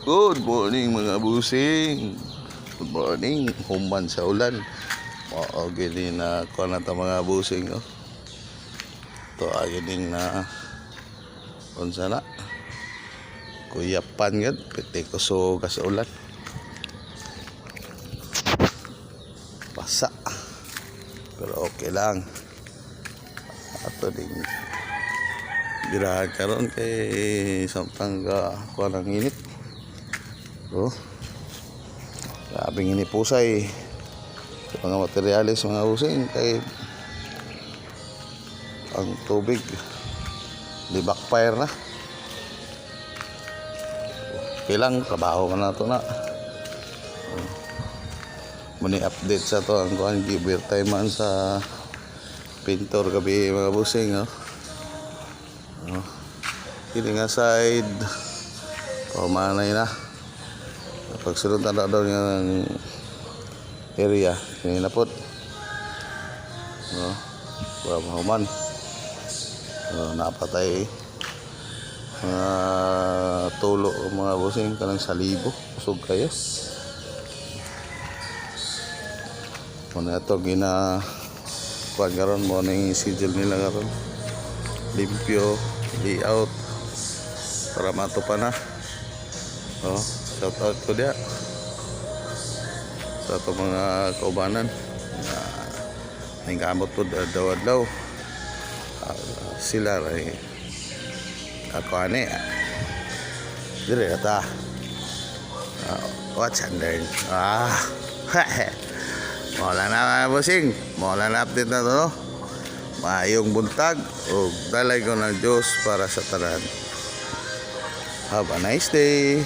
Good morning mga busing. Good morning. Human sa ulan. Oo, gini na ko na ta mga busing. Oh. To agini na unsa na. Kuyapan gid piti ko so sa ulan. Basa. Pero okay lang. Ato ding birahan karon kay samtang ka kuha ng init. Oh, grabing inipusay sa mga materyales mga using kay ang tubig di backfire na. Okay lang, trabaho ka na ito na. Muni update sa to ang kuhan giver time man sa pintor gabi mga busing. Oh. Oh. Kini nga side kumanay na. Pagsunod na daw yung area ini na po. Human napatay tulo mga busing kanang salibo usog kayo muna ito kuhan karon mo na yung schedule nila karon limpyo layout para matupan na. Shout out ko dia sa ato mga kaubanan na kamot po daw sila ay ako ani dire ata watch and learn wala na busing wala na update na to no? Maayong buntag o dalay ko ng Diyos para sa tanan. Have a nice day.